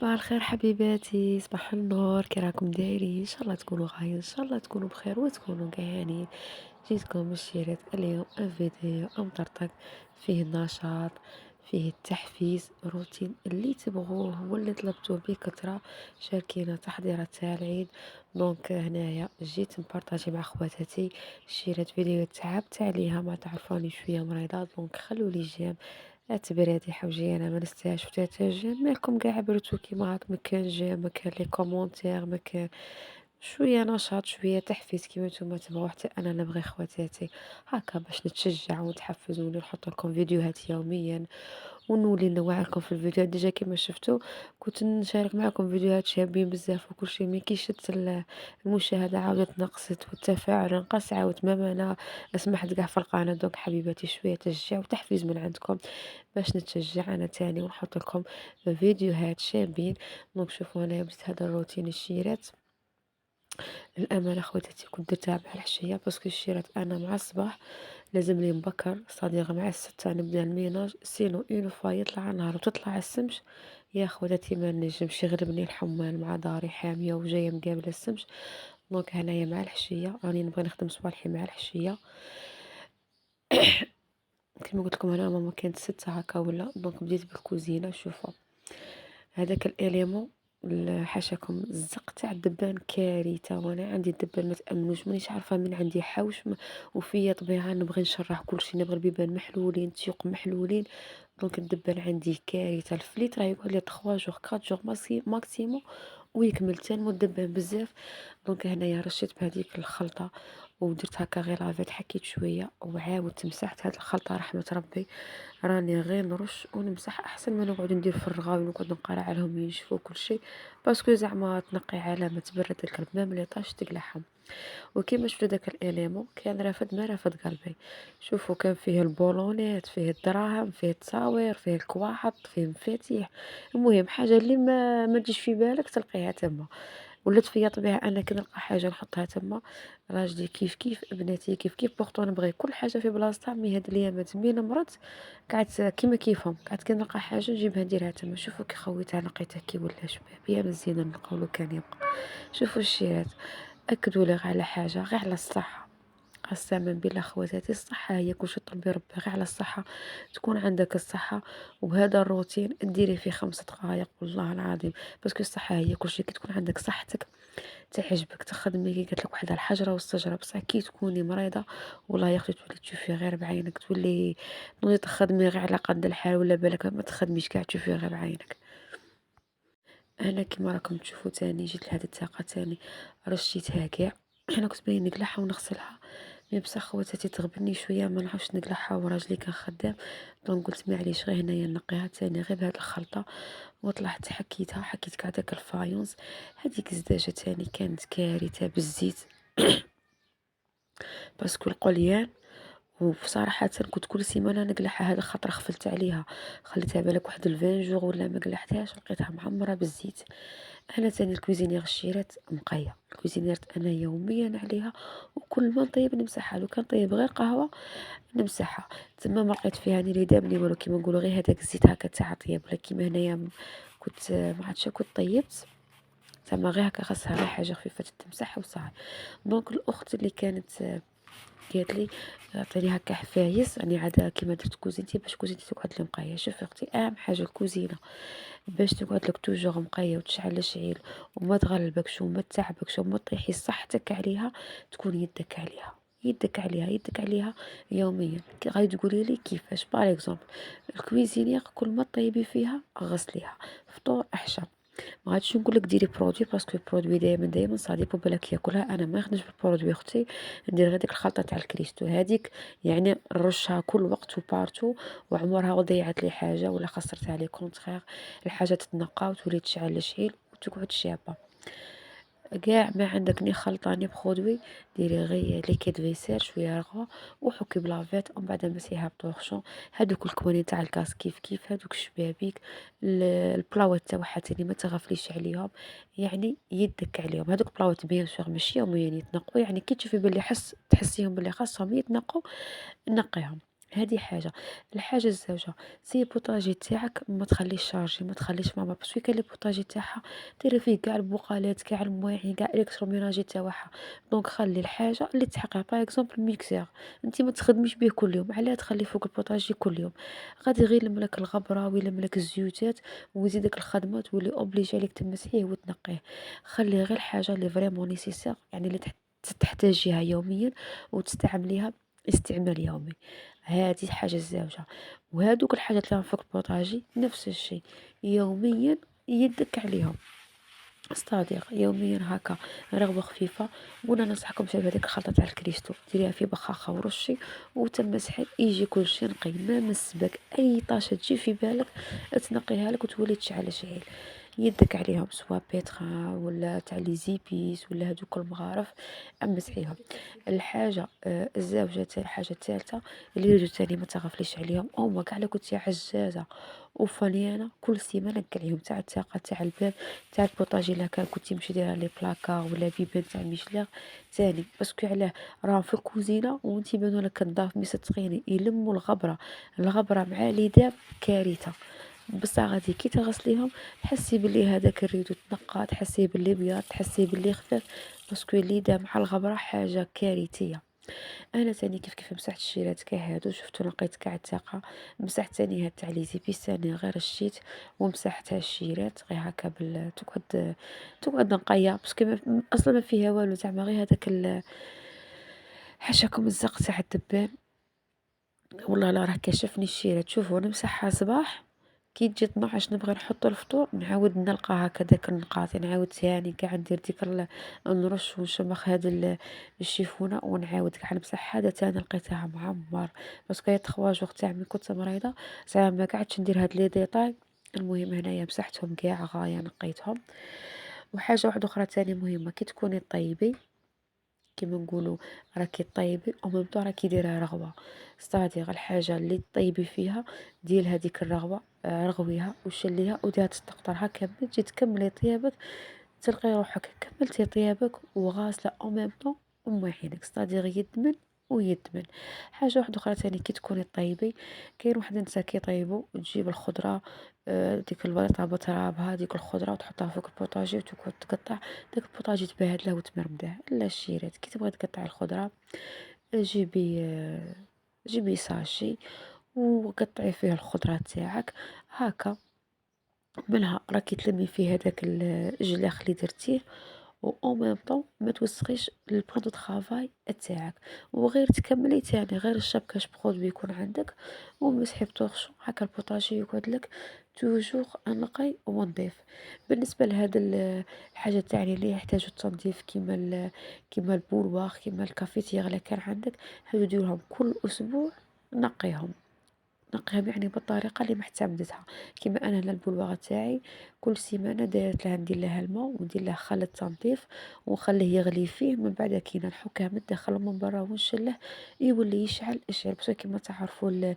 صباح الخير حبيباتي، صباح النور، كي راكم دايرين؟ ان شاء الله تكونوا غايين، ان شاء الله تكونوا بخير وتكونوا قاعدين. جيتكم بشريط اليوم فيديو مطرطق فيه النشاط، فيه التحفيز، روتين اللي تبغوه واللي طلبتوه بكثرة. شاركينا تحضيرات تاع العيد. دونك هنايا جيت نبارطاجي مع خواتاتي، شيرات فيديو تعبت عليها، ما تعرفاني شويه مريضه، دونك خلوا لي جيم اعتبري هادي حوجي انا ما نستاهلش حتى جيم، مالكم كاع عبرتو كيما هاك، ما كان جيم، ما كان لي كومونتير، ما كان شويه نشاط، شويه تحفيز كيما نتوما تبغوا، حتى انا نبغي خواتاتي هكا باش نتشجع ونتحفز ونحط لكم فيديوهات يوميا ونولي نوع لكم في الفيديوهات. ديجا كيما شفتوا كنت نشارك معكم فيديوهات شابين بزاف وكل شيء، مي كي شت المشاهدة عاودت نقصت والتفاعل نقص، عاودت ما انا سمحت كاع في القناة. دونك حبيباتي شوية تشجيع وتحفيز من عندكم باش نتشجع انا تاني ونحط لكم فيديوهات شابين. دونك شوفوا انا بديت هذا الروتين الشيرات. الامانه خواتاتي كنت درتها مع العشيه باسكو الشيرات انا مع الصباح لازم لي مبكر، صديق مع الستة نبدا الميناج، سينو اون فوا يطلع النهار وتطلع السمش يا خواتاتي ما نجمش، يغلبني الحمال مع داري حاميه وجايه مقابله السمش. دونك هنايا مع الحشيه راني نبغي نخدم صوالحي مع الحشيه. كما قلت لكم انا ماما كانت ستة هكا ولا، دونك بديت بالكوزينه. شوفوا هذاك الاليمون حاشاكم الزق تاع الدبان كارثه، وانا عندي الدبان ما تامنوش، مانيش عارفه من عندي حوش وفيا طبيعه نبغي نشرح كل شيء، نبغي البيبان محلولين، تيوق محلولين. دونك الدبان عندي كارثه، الفليت راه يقعد لي 3 جوغ 4 جوغ ماكسيموم ويكمل تنمو الدبان بزاف. دونك هنايا رشيت بهذيك الخلطه ودرت هكا غير لافيت، حكيت شويه وعاودت مسحت هاد الخلطه رحمه ربي. راني غير نرش ونمسح احسن ما نقعد ندير في الرغاوي ونقعد نقرا عليهم ينشفوا كل شيء، باسكو زعما تنقي علامه تبرد الكلب ميم لي طاش تقلعهم. وكيما شفتوا داك الاليمون كان رافد ما رافد قلبي. شوفوا كان فيه البولونيت، فيه الدراهم، فيه التصاوير، فيه الكواحط، فيه مفاتيح، المهم حاجه اللي ما تجيش في بالك تلقيها تما. ولات فيا طبيعه انا كي نلقى حاجه نحطها تما. راجلي كيف كيف، ابنتي كيف كيف، بورتو نبغي كل حاجه في بلاصتها. مي هاد الايامات مين مرضت قعدت كيما كيفهم، قعدت كي نلقى حاجه نجيبها نديرها تما. شوفوا كي خويتها لقيتها كي ولا شباب يا مزيان نقولوا كان يبقى. شوفوا الشيرات اكدوا لي غير على حاجه، غير على الصحه. قسما بالله خواتاتي الصحة هي كلشي، طلبي ربي غير على الصحة، تكون عندك الصحة. وبهذا الروتين ديري فيه 5 دقائق والله العظيم، باسكو الصحة هي كلشي. كي تكون عندك صحتك تعجبك تخدمي، كي قالت لك وحده الحجرة والشجرة، بصح كي تكوني مريضة والله يا اختي تولي تشوفي غير بعينك، تولي تخدمي غير على قد الحال، ولا بالك ما تخدميش كاع تشوفي غير بعينك. انا كيما راكم تشوفوا تاني جيت لهاد الطاقة تاني رشيتها كاع. انا كنت باين نقلعها ونغسلها، مي بصح خواتاتي تغبني شويه ما نعرفش نقلعها وراجلي كان خدام. دونك قلت معليش غير هنايا نقيها تاني غير بهاد الخلطه. وطلعت حكيتها، حكيت كاع داك الفايونس. هذيك الزداجه تاني كانت كارثه بالزيت باسكو القليان. وبصراحة كنت كل سيمانة نقلعها، هذا خطرة خفلت عليها، خليتها بالك واحد الفان جوغ ولا ما قلعتهاش، لقيتها معمرة بالزيت. انا تاني الكويزينير الشيرات مقيه، الكويزينيرت انا يوميا عليها، وكل ما نطيب نمسحها، لو كان طيب غير قهوه نمسحها. تما ما لقيت فيها ني دابني والو، كيما نقولوا غير هذاك الزيت هكا تاع طياب. ولا كيما هنايا كنت ما عرفتش كنت طيبت زعما غير هكا خاصها غير حاجه خفيفه تمسح وصاي. دونك الاخت اللي كانت قالت لي عطيني هكا حفايس، راني عاد كيما درت كوزينتي باش كوزينتي تقعد لي مقيه. شوفي اختي اهم حاجه الكوزينه باش تقعد لك توجور مقيه وتشعل الشعيل وما تغلبكش وما تتعبكش وما تطيحي صحتك عليها، تكون يدك عليها، يدك عليها، يدك عليها يوميا. غادي تقولي لي كيفاش؟ باغ اكزومبل الكويزينيير كل ما طيبي فيها غسليها، فطور احشى. ما غاديش نقول لك ديري برودوي باسكو البرودوي دايما صاديبو بالك ياكلها، انا ما نخدمش بالبرودوي اختي، ندير غير ديك الخلطه تاع الكريستو هذيك، يعني نرشها كل وقت وبارتو، وعمرها وضيعت لي حاجه ولا خسرتها لي كونترير. الحاجه تتنقى وتولي تشعل الشعيل وتقعد شابه. كاع ما عندك ني خلطة ني برودوي، ديري غير ليكيد فيسير شويه رغوه وحكي بلافيت ومن بعد مسيها بطورشون. هادوك الكوانين تاع الكاس كيف كيف، هادوك الشبابيك البلاوات تاعها تاني ما تغفليش عليهم، يعني يدك عليهم. هادوك بلاوات بيان سور ماشي يوميا يتنقوا، يعني كي تشوفي بلي تحسيهم بلي خاصهم يتنقوا نقيهم. هذه حاجة. الحاجة الزاوجة، سي البوطاجي تاعك ما تخليش شارجي، ما تخليش ماما باسكو كاين لي البوطاجي تاعها ديري فيه كاع البقالات كاع المواعين كاع الالكتروميناجي تاعها. دونك خلي الحاجة اللي تحقها باغ اكزومبل الميكسير، انت ما تخدميش به كل يوم، علاه تخلي فوق البوطاجي كل يوم؟ غادي غير يلملك الغبرة ويلملك الزيوتات ويزيدك الخدمة، تولي اوبليجي عليك تمسحيه وتنقيه. خلي غير الحاجة اللي فريمون نيسيسير، يعني اللي تحتاجيها يوميا وتستعمليها استعمال يومي. هذه الحاجة الزاوجة. وهادوك الحاجات اللي راهم فوق البوطاجي نفس الشيء، يوميا يدك عليهم، استادير يوميا هكا رغوة خفيفة. وانا ننصحكم بهذيك الخلطة تاع الكريستو، ديريها في بخاخة ورشي وتمسحي يجي كلشي نقي، ما مسبك اي طاشة تجي في بالك تنقيها لك وتولي تشعل شعيل. يدك عليهم سوا بيتخا ولا تاع لي زيبيس ولا هذوك المغارف، امسحيهم. الحاجه الزاوجه تاع الحاجه الثالثه اللي يجوا تاني ما تغفليش عليهم، هما كاع اللي كنتي عجازه وفنيانه كل سيمانه كاليوم تاع التاقه تاع الباب تاع البوطاجي، لا كان كنتي مشي دايره لي بلاكار ولا بيبان تاع ميشلير تاني، باسكو علاه راهم في الكوزينه وانتي بانوا لك نظاف مستقيني يلموا الغبره. الغبره مع ليدام كارثه. بصح غادي كي تغسليهم تحسي بلي هذاك الريدو تنقى، تحسي بلي بيض، تحسي بلي خفاف، باسكو الليدة مع الغبرة حاجة كارثية. انا تاني كيف مسحت الشيرات كاع هادو شفتو نقيت كاع التاقة، مسحت تاني هاد تاع لي زيبيس تاني غير الشيت ومسحتها الشيرات غير هكا تقعد نقية، باسكو اصلا ما فيها والو زعما غير هذاك حاشاكم الزق تاع الدبان. والله لا راه كشفني الشيرات، شوفوا انا مسحها صباح كي تجي 12 نبغي نحط الفطور نعاود نلقى هكا داك النقاط، نعاود ثاني كاع ندير ديك نرش ونشمخ هاد الشيفونه ونعاود كاع نمسح. هذا تاني لقيتها معمر، باسكو هي 3 جوغ تاع من كنت مريضه زعما ما قعدتش ندير هاد لي ديطاي. المهم هنايا مسحتهم كاع غايه نقيتهم. وحاجه واحده اخرى تاني مهمه، كي تكوني طيبي كيما نقولوا راكي طيبي او ميم طون راكي دايره رغوه، ستادير الحاجه اللي طيبي فيها ديال هذيك الرغوه رغويها وشليها وديها تستقطر هكا من تجي تكملي طيابك تلقي روحك كملتي طيابك وغاسله او ميم طون وموحينك، ستادير يدمن ويدمن. حاجه واحده اخرى تاني كي تكوني طيبي، كاين واحد النساء كيطيبوا تجيب الخضره ديك البليطه بترابها ديك الخضره وتحطها فوق البوطاجي وتقعد تقطع داك البوطاجي تبهدله وتمرمده. لا الشيرات كي تبغي تقطعي الخضره جيبي ساشي وقطعي فيه الخضره تاعك هكا، منها راكي تلمي فيه هذاك الجلاخ اللي درتيه و او ميم طون ما توسخيش البلان دو طرافاي تاعك، وغير تكملي تاني غير الشابكاج برودوي يكون عندك ومسحي بطرشو هكا البوطاجي يقعد لك توجور نقي ونظيف. بالنسبه لهذا الحاجه تاعني اللي يحتاجوا التنظيف كيما كيما البولواغ كيما الكافيتير اللي كان عندك، هادو ديرهم كل اسبوع نقيهم. نقيهم يعني بالطريقه اللي محتمدتها. كيما انا هنا البلواغ تاعي كل سيمانه دايرت لها ندير لها الماء وندير لها خل التنظيف ونخليه يغلي فيه، من بعد كي نحكها من الداخل ومن برا ونشله يولي يشعل باسكو كيما تعرفوا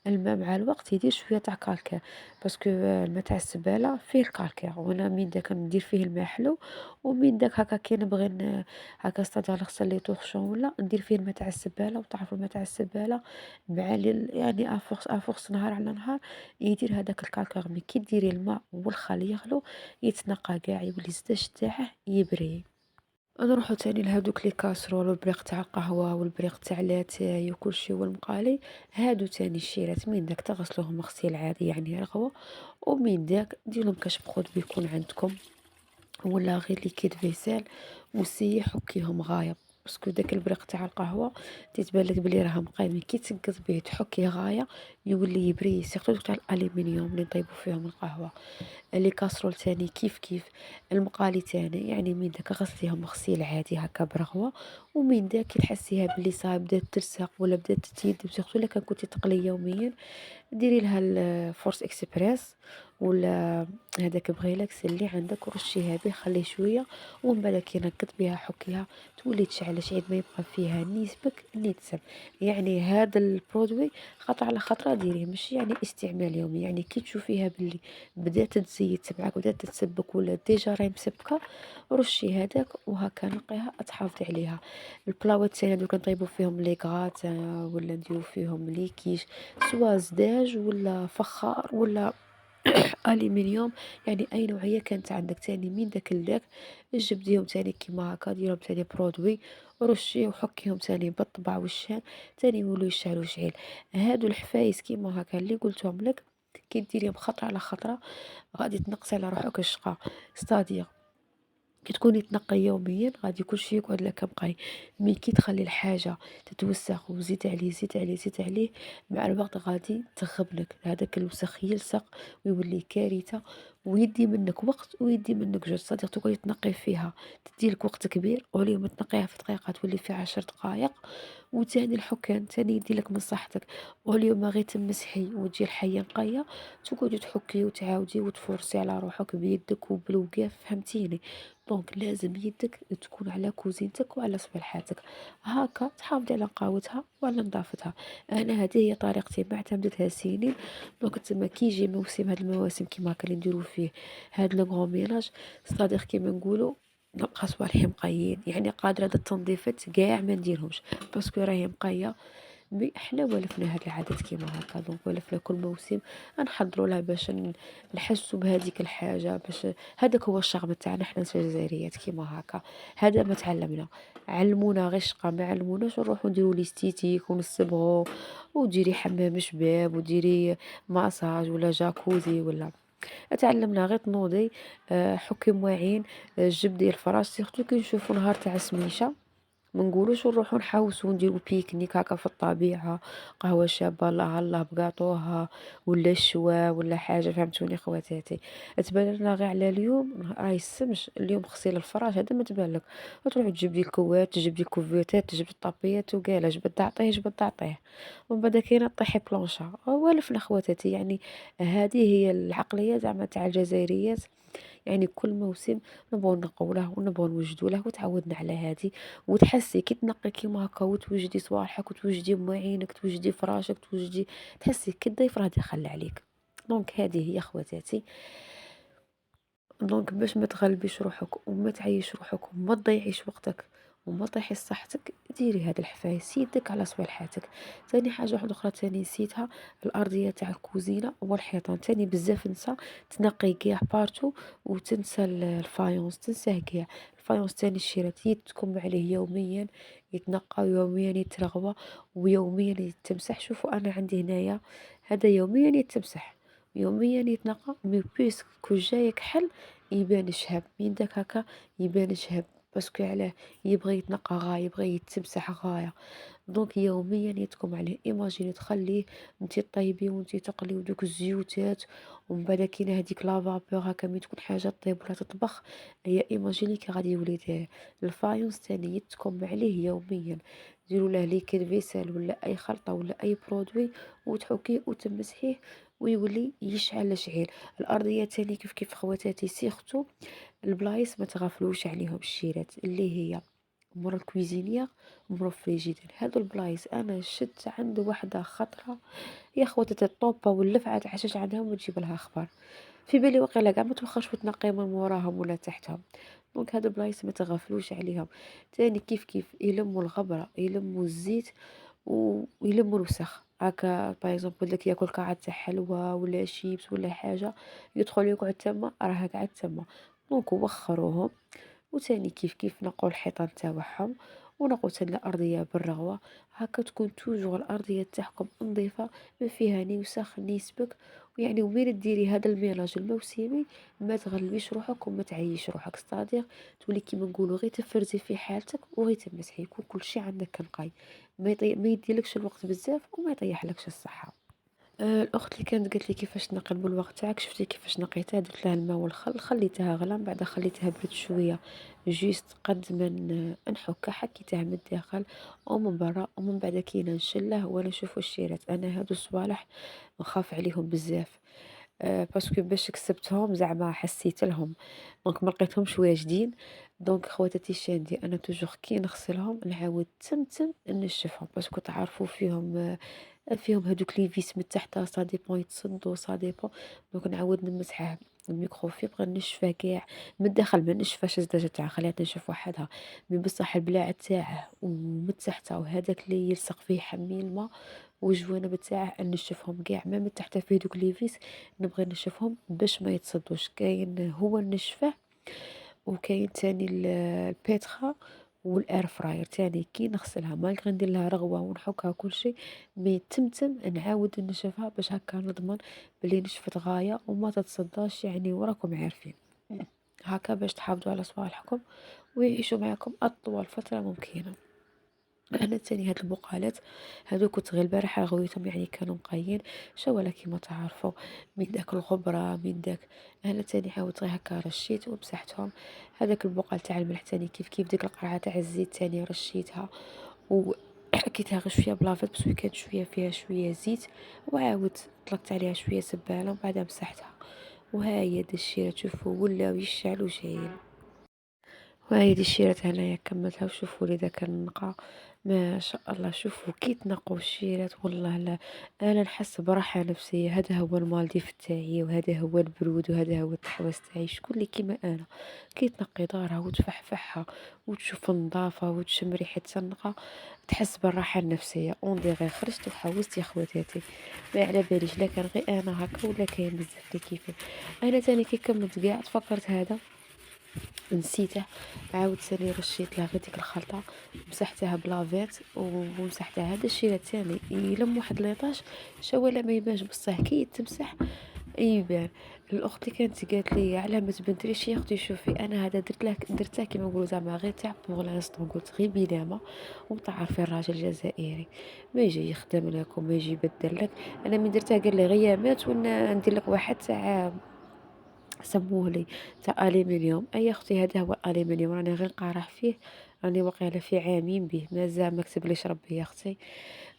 الماء مع الوقت يدير شويه تاع كالكير، باسكو الماء تاع السباله فيه الكالكير، وانا من داك ندير فيه الماء حلو ومن داك هكا كي نبغي هكا استدعى نغسل لي طوخشون ولا ندير فيه الماء تاع السباله. وتعرفوا الماء تاع السباله مع يعني افورس نهار على نهار يدير هذاك الكالكير، مي كي ديري الماء والخل يغلو يتنقى كاع يولي الزيت تاعه يبري. نروحو تاني لهادوك لي كاسرول والبريق تاع القهوة والبريق تاع لاتاي وكلشي والمقالي، هادو تاني الشيرات من داك تغسلوهم غسيل عادي يعني رغوة، ومن داك ديرلهم كاش بخود بيكون عندكم ولا غير ليكيد فيسيل وسيح حكيهم غاية، باسكو داك البريق تاع القهوة تتبان لك بلي راه مقاي، مي كي تنقز بيه تحكيه غاية يولي يبري، سيرتو دوك تاع الالومنيوم اللي نطيبو فيهم القهوة. لي كاسرول تاني كيف المقالي تاني يعني من داك غسليهم غسيل عادي هكا برغوة، ومن داك كي تحسيها بلي صاي بدات ترسق ولا بدات تيد، سيرتو الا كان كنتي تقلي يوميا ديري لها الفورس اكسبريس ولا هذاك بغيلاكس اللي عندك رشيها به، خليه شويه ومن بعد كي نقط بها حكيها تولي تشعلش عيد ما يبقى فيها نيسبك نيتسب. يعني هذا البرودوي خطرة على خطرة ديريه، ماشي يعني استعمال يومي. يعني كي تشوفيها باللي بدات تزيد تبعك بدات تتسبك ولا ديجا راهي مسبكه، رشي هذاك وهكا نقيها تحافظي عليها. البلاوات تاعنا دوك نطيبو فيهم لي غرات ولا نديرو فيهم لي كيش، سوا زداج ولا فخار ولا الومنيوم، يعني اي نوعيه كانت عندك تاني من داك اللير جبديهم تاني كيما هكا ديرهم تاني برودوي ورشيه وحكيهم تاني بالطبع والشان تاني يولوا يشعلوا شعيل. هادو الحفايس كيما هكا اللي قلتهم لك كي ديريهم خطره على خطره غادي تنقصي على روحك الشقا. ستادير كي تكوني تنقي يوميا غادي كلشي يقعد لك بقاي، مي كي تخلي الحاجة تتوسخ وزيد عليه زيد عليه زيد عليه مع الوقت غادي تخبلك، هذاك الوسخ يلصق ويولي كارثة ويدي منك وقت ويدي منك جهد. صديق تقعدي تنقي فيها تديلك وقت كبير، واليوم تنقيها في دقيقة تولي في 10 دقايق، وتاني الحكان تاني يديلك من صحتك. واليوم غير تمسحي وتجي الحية نقية تقعدي تحكي وتعاودي وتفرسي على روحك بيدك وبالوقاف، فهمتيني؟ دونك لازم يدك تكون على كوزينتك وعلى صباحاتك، هاكا تحافظي على نقاوتها وعلى نظافتها. انا هذه هي طريقتي معتمدتها سنين. دونك تما كي يجي موسم، هاد المواسم كيما هكا اللي نديرو فيه هاد لو غون ميناج، صديق كيما نقولوا نبقى صوالحي مقيين، يعني قادرة هاد التنظيفات كاع ما نديرهمش باسكو راهي مقيه. مي حنا ولفنا هاد العادات كيما هكا، دونك ولفنا كل موسم نحضروا لها باش نحسوا بهذيك الحاجه، باش هذاك هو الشغف تاعنا حنا الجزائريات كيما هكا. هذا ما تعلمنا، علمونا غير شقا، ما علموناش نروحوا نديروا ليستيتيك ونصبغوا وديري حمام شباب وديري ماساج ولا جاكوزي ولا. تعلمنا غير تنوضي حكي مواعين جبدي الفراش سيرتو كي نشوفوا نهار تاع سميشه ما نقولوش نروحو نحوسو نديرو بيكنيك هكا في الطبيعة، قهوة شابة الله الله بقاطوها ولا الشوا ولا حاجة، فهمتوني خواتاتي؟ تبان لنا غير على اليوم راهي السمش اليوم غسيل الفراش هذا ما تبانلك، تروحي تجبدي الكوات تجبدي الكوفيتات تجبدي الطابيات وكالا جبد تعطيه جبد تعطيه، ومن بعد كاينه طيحي بلونشا والفنا خواتاتي. يعني هذه هي العقلية زعما تاع الجزائريات، يعني كل موسم نبغوا نقوا له ونبغوا نوجدوا له وتعودنا على هذه. وتحسي كي تنقي كيما هكا وتوجدي صوالحك وتوجدي مواعينك توجدي فراشك توجدي، تحسي كي الضيف راه دخل عليك. دونك هذه هي خواتاتي. دونك باش ما تغلبيش روحك وما تعيش روحك وما تضيعيش وقتك وما طيحي صحتك، ديري هاد الحفايس يدك على صوالحاتك. تاني حاجه واحده اخرى تاني نسيتها، الارضيه تاع الكوزينه والحيطان تاني بزاف نسى تنقي كاع بارتو وتنسى الفايونس تنساه كاع. الفايونس تاني الشيرات يتكم عليه يوميا يتنقى يوميا يترغوى ويوميا يتمسح. شوفوا انا عندي هنايا هذا يوميا يتمسح يوميا يتنقى، مي بيسكو جايك حل يبان شهب من داك هكا يبان شهب باسكو علاه يبغي يتنقى غاية يبغي يتمسح غاية. دونك يوميا يتكم عليه. ايماجيني تخليه نتي طيبي ونتي تقلي ودوك الزيوتات ومن بعد كاينه هذيك لافابور هكا مي تكون حاجه طيب ولا تطبخ، هي ايماجيني كي غادي يولي الفايونس تاني يتكم عليه يوميا. ديروا له ليكيد فيسال ولا اي خلطه ولا اي برودوي وتحكيه وتمسحيه ويولي يشعل شعيل. الارضيه تاني كيف كيف خواتاتي سيختو البلايص ما تغفلوش عليهم الشيرات اللي هي مور الكويزينيير ومور الفريجيدير. هادو البلايص انا شت عنده وحده خطره يا خواتي الطوبه واللفعه تعشش عندهم وتجيب لها اخبار في بالي وقيلا كاع ما توخاش وتنقي من وراهم ولا تحتهم. دونك هادو البلايص ما تغفلوش عليهم. تاني كيف كيف يلموا الغبره يلموا الزيت ويلموا الوسخ هكا. باغ لك ياكل قاعد تاع حلوى ولا شيبس ولا حاجه يدخل يقعد تما راه قاعد تما. دونك وخروهم. وتاني كيف كيف نقوا الحيطان تاعهم ونقوا تاني الارضيه بالرغوه هكا تكون توجور الارضيه تاعكم نظيفه ما فيها ني وسخ ني سبك. يعني وين ديري هذا الميلاج الموسمي ما تغلبيش روحك وما تعيش روحك، صادق تولي كيما نقولوا غير تفرزي في حالتك وغير تمسحي يكون كل شيء عندك كنقاي، ما يديلكش الوقت بزاف وما يطيحلكش الصحه. الاخت اللي كانت قالت لي كيفاش نقلبوا الوقت تاعك، شفتي كيفاش نقيتها درت لها الماء والخل خليتها غلا من بعد خليتها برد شويه جيست قد ما نحكها حكيتها من الداخل ومن برا ومن بعد كي نشله وانا نشوف الشيرات. انا هادو الصوالح نخاف عليهم بزاف. باسكو باش كسبتهم زعما حسيت لهم، دونك ما لقيتهمش واجدين. دونك خواتاتي الشاندي أنا توجور كي نغسلهم نعاود تمتم نشفهم، باسكو تعرفوا فيهم هادوك لي فيس من تحت سا ديبون يتصدوا سا ديبون. دونك نعاود نمسحه الميكروفيبر نشفه كاع من الداخل، ما نشفاش الزجاجة تاعها خليها تنشف وحدها، مي بصح البلاعة تاعه ومن تحت وهذاك اللي يلصق فيه حمي الماء والجوانب تاعه نشفهم كاع، ما من تحت فيه دوك لي فيس نبغي نشفهم باش ما يتصدوش. كاين هو نشفه، وكاين تاني البيتخا والاير فراير تاني كي نغسلها مالغري ندير لها رغوه ونحكها كل شيء، مي تمتم نعاود نشفها باش هكا نضمن بلي نشفت غايه وما تتصداش يعني، وراكم عارفين هكا باش تحافظوا على صوالحكم ويعيشوا معكم اطول فتره ممكنه. انا تاني هاد البقالات هادو كنت غير البارحه غويتهم يعني كانوا نقيين شوالا كيما تعرفوا من داك الغبره من داك. انا تاني عاودت غير هكا رشيت ومسحتهم. هذاك البقال تاع الملح تاني كيف كيف ديك القرعه تاع الزيت تاني رشيتها وحكيتها غير شويه بلافيت باسكو كانت شويه فيها شويه زيت، وعاودت طلقت عليها شويه سباله ومن بعد مسحتها. وها هي دشيرة شوفوا ولاو يشعلوا شايل. وهاهي الشيرات هنايا كملتها وشوفوا لي داك النقا ما شاء الله. شوفوا كي تنقوا الشيرات والله لا انا نحس براحه نفسيه. هذا هو المالديف تاعي وهذا هو البرود وهذا هو التحواس تاعي. شكون اللي كيما انا كي تنقي دارها وتفحفحها وتشوف النظافه وتشم ريحه النقا تحس بالراحه النفسيه. اون ديغي خرجت وحوست يا خواتاتي، ما على باليش لا كان غير انا هكا ولا كاين بزاف اللي كيفي. انا تاني كي كملت كاع تفكرت هذا نسيته، عاود ثاني رشيت لها غير ديك الخلطة مسحتها بلافيت ومسحتها. هذا الشيء تاني يلم واحد ليطاج شوالا ما يبانش بصح كي تمسح يبان. الاخت اللي كانت قالت لي علاه ما تبنتريش يا اختي شوفي انا هذا درتها كيما نقولوا زعما غير تاع بوغ لانستون، قلت غير بنامه وتعرفي الراجل الجزائري ما يجي يخدم لك وما يجي يبدل لك. انا من درتها قال لي غيامات وندير لك واحد تاع سموه لي تاع الومنيوم. اي اختي هذا هو الالومنيوم راني غير نقارح فيه، راني واقيلا في عامين به مازال ما كتبليش ربي يا اختي.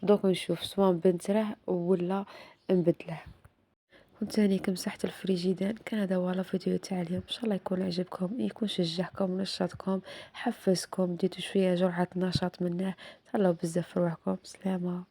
دوك نشوف سواء نبنتره ولا نبدله. كنت هاني مسحت الفريجيدان. كان هذا هو الفيديو تاع اليوم، ان شاء الله يكون عجبكم يكون شجعكم نشطكم حفزكم ديتو شويه جرعه نشاط منه. تهلاو بزاف في روحكم. سلامه.